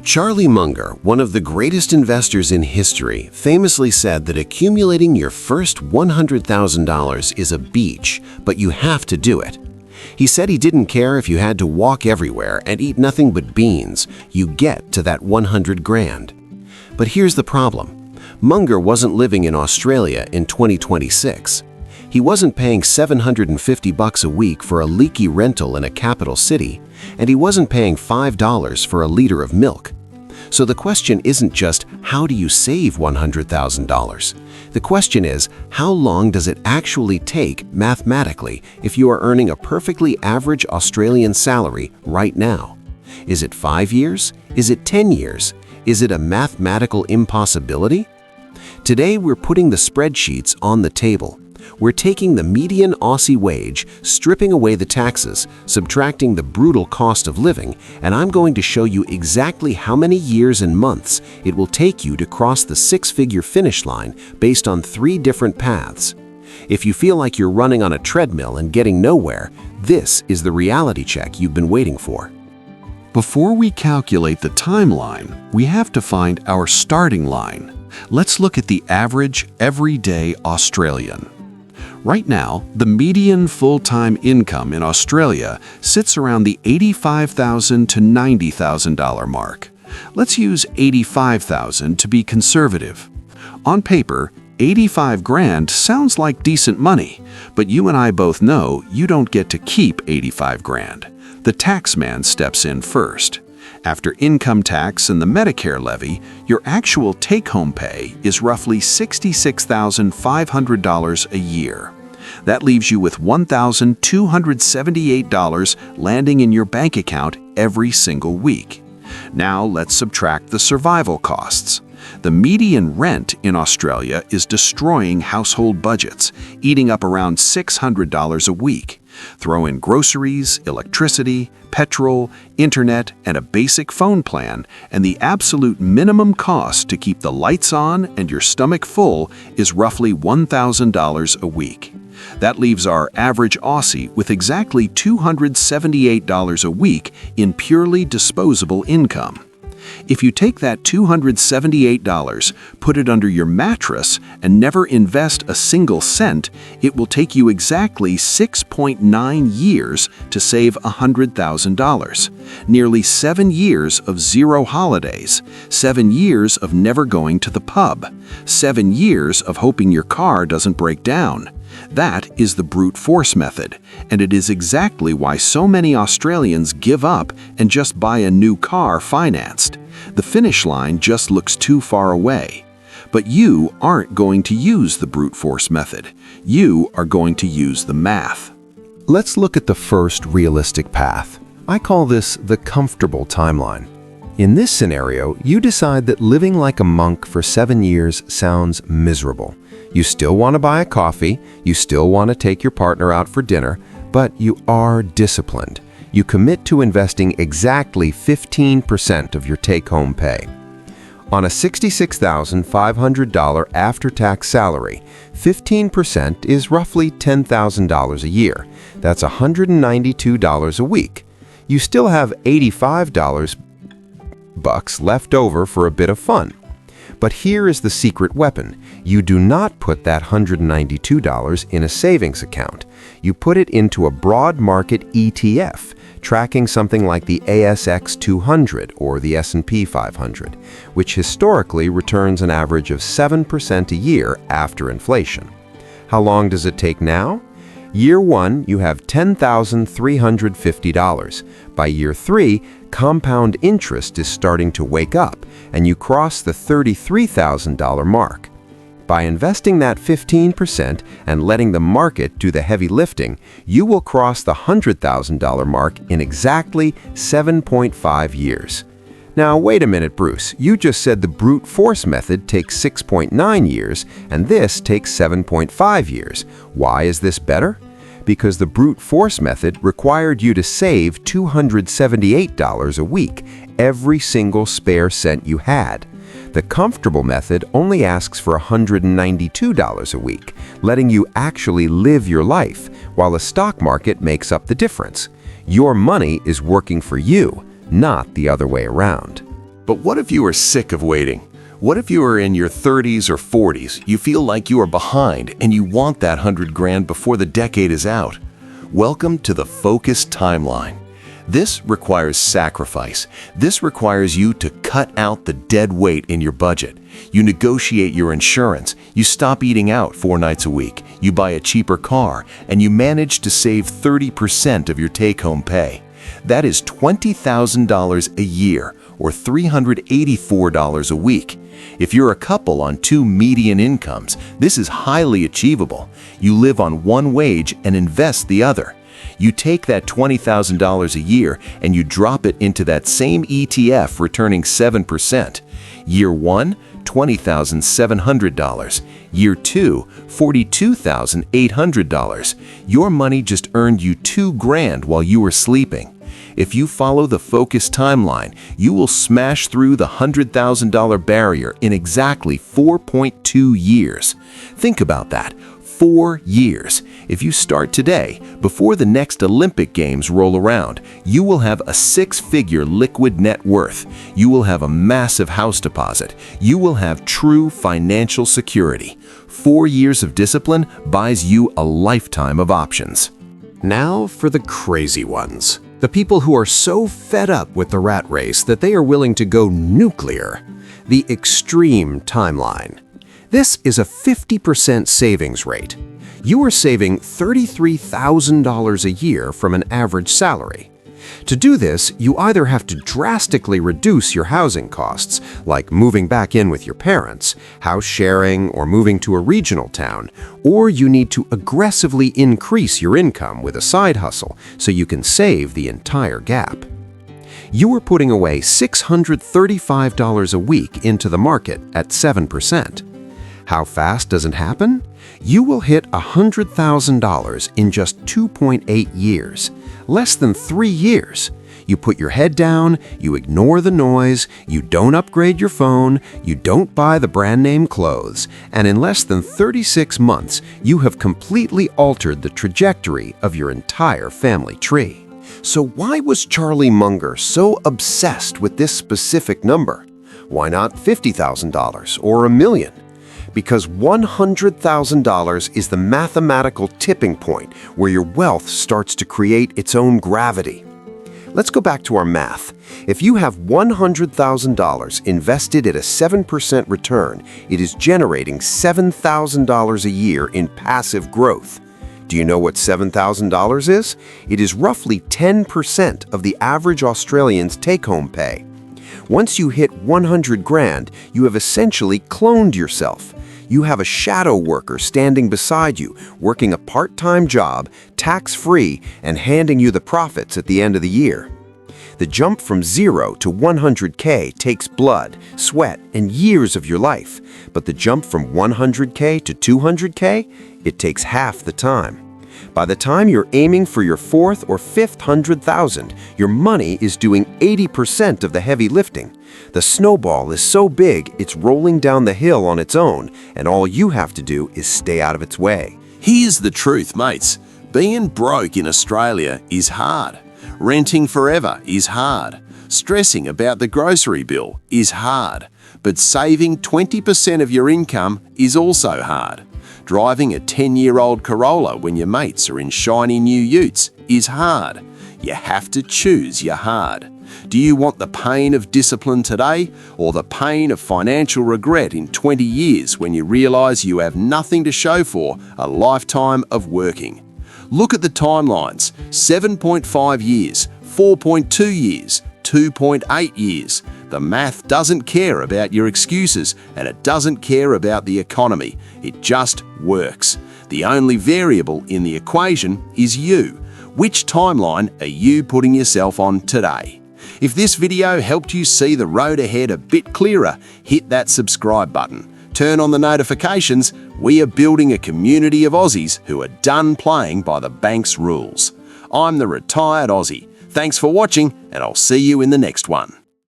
Charlie Munger, one of the greatest investors in history, famously said that accumulating your first $100,000 is a beach, but you have to do it. He said he didn't care if you had to walk everywhere and eat nothing but beans, you get to that 100 grand. But here's the problem. Munger wasn't living in Australia in 2026. He wasn't paying $750 a week for a leaky rental in a capital city, and he wasn't paying $5 for a liter of milk. So the question isn't just, how do you save $100,000? The question is, how long does it actually take mathematically if you are earning a perfectly average Australian salary right now? Is it 5 years? Is it 10 years? Is it a mathematical impossibility? Today we're putting the spreadsheets on the table. We're taking the median Aussie wage, stripping away the taxes, subtracting the brutal cost of living, and I'm going to show you exactly how many years and months it will take you to cross the six-figure finish line based on 3 different paths. If you feel like you're running on a treadmill and getting nowhere, this is the reality check you've been waiting for. Before we calculate the timeline, we have to find our starting line. Let's look at the average everyday Australian. Right now, the median full-time income in Australia sits around the $85,000 to $90,000 mark. Let's use $85,000 to be conservative. On paper, 85 grand sounds like decent money, but you and I both know you don't get to keep 85 grand. The tax man steps in first. After income tax and the Medicare levy, your actual take-home pay is roughly $66,500 a year. That leaves you with $1,278 landing in your bank account every single week. Now let's subtract the survival costs. The median rent in Australia is destroying household budgets, eating up around $600 a week. Throw in groceries, electricity, petrol, internet, and a basic phone plan, and the absolute minimum cost to keep the lights on and your stomach full is roughly $1,000 a week. That leaves our average Aussie with exactly $278 a week in purely disposable income. If you take that $278, put it under your mattress, and never invest a single cent, it will take you exactly 6.9 years to save $100,000. Nearly 7 years of zero holidays, 7 years of never going to the pub, 7 years of hoping your car doesn't break down. That is the brute force method, and it is exactly why so many Australians give up and just buy a new car financed. The finish line just looks too far away. But you aren't going to use the brute force method. You are going to use the math. Let's look at the first realistic path. I call this the comfortable timeline. In this scenario, you decide that living like a monk for 7 years sounds miserable. You still want to buy a coffee, you still want to take your partner out for dinner, but you are disciplined. You commit to investing exactly 15% of your take-home pay. On a $66,500 after-tax salary, 15% is roughly $10,000 a year. That's $192 a week. You still have $85 left over for a bit of fun. But here is the secret weapon. You do not put that $192 in a savings account. You put it into a broad market ETF, tracking something like the ASX 200 or the S&P 500, which historically returns an average of 7% a year after inflation. How long does it take now? Year 1, you have $10,350. By year 3, compound interest is starting to wake up, and you cross the $33,000 mark. By investing that 15% and letting the market do the heavy lifting, you will cross the $100,000 mark in exactly 7.5 years. Now, wait a minute, Bruce. You just said the brute force method takes 6.9 years, and this takes 7.5 years. Why is this better? Because the brute force method required you to save $278 a week, every single spare cent you had. The comfortable method only asks for $192 a week, letting you actually live your life, while the stock market makes up the difference. Your money is working for you, not the other way around. But what if you are sick of waiting? What if you are in your 30s or 40s, you feel like you are behind and you want that 100 grand before the decade is out? Welcome to the focused timeline. This requires sacrifice. This requires you to cut out the dead weight in your budget. You negotiate your insurance. You stop eating out 4 nights a week. You buy a cheaper car, and you manage to save 30% of your take-home pay. That is $20,000 a year, or $384 a week. If you're a couple on 2 median incomes, this is highly achievable. You live on one wage and invest the other. You take that $20,000 a year and you drop it into that same ETF returning 7%. Year 1, $20,700. Year 2, $42,800. Your money just earned you $2 grand while you were sleeping. If you follow the focused timeline, you will smash through the $100,000 barrier in exactly 4.2 years. Think about that. 4 years. If you start today, before the next Olympic Games roll around, you will have a 6-figure liquid net worth. You will have a massive house deposit. You will have true financial security. 4 years of discipline buys you a lifetime of options. Now for the crazy ones. The people who are so fed up with the rat race that they are willing to go nuclear. The extreme timeline. This is a 50% savings rate. You are saving $33,000 a year from an average salary. To do this, you either have to drastically reduce your housing costs, like moving back in with your parents, house sharing, or moving to a regional town, or you need to aggressively increase your income with a side hustle so you can save the entire gap. You are putting away $635 a week into the market at 7%. How fast does it happen? You will hit $100,000 in just 2.8 years, less than 3 years. You put your head down, you ignore the noise, you don't upgrade your phone, you don't buy the brand name clothes, and in less than 36 months, you have completely altered the trajectory of your entire family tree. So why was Charlie Munger so obsessed with this specific number? Why not $50,000 or $1 million? Because $100,000 is the mathematical tipping point where your wealth starts to create its own gravity. Let's go back to our math. If you have $100,000 invested at a 7% return, it is generating $7,000 a year in passive growth. Do you know what $7,000 is? It is roughly 10% of the average Australian's take-home pay. Once you hit 100 grand, you have essentially cloned yourself. You have a shadow worker standing beside you, working a part-time job, tax-free, and handing you the profits at the end of the year. The jump from 0 to 100K takes blood, sweat, and years of your life. But the jump from 100K to 200K, it takes half the time. By the time you're aiming for your 4th or 5th 100,000, your money is doing 80% of the heavy lifting. The snowball is so big, it's rolling down the hill on its own, and all you have to do is stay out of its way. Here's the truth, mates. Being broke in Australia is hard. Renting forever is hard. Stressing about the grocery bill is hard. But saving 20% of your income is also hard. Driving a 10-year-old Corolla when your mates are in shiny new utes is hard. You have to choose your hard. Do you want the pain of discipline today or the pain of financial regret in 20 years when you realize you have nothing to show for a lifetime of working? Look at the timelines: 7.5 years, 4.2 years, 2.8 years. The math doesn't care about your excuses and it doesn't care about the economy. It just works. The only variable in the equation is you. Which timeline are you putting yourself on today? If this video helped you see the road ahead a bit clearer, hit that subscribe button. Turn on the notifications. We are building a community of Aussies who are done playing by the bank's rules. I'm the Retired Aussie. Thanks for watching, and I'll see you in the next one.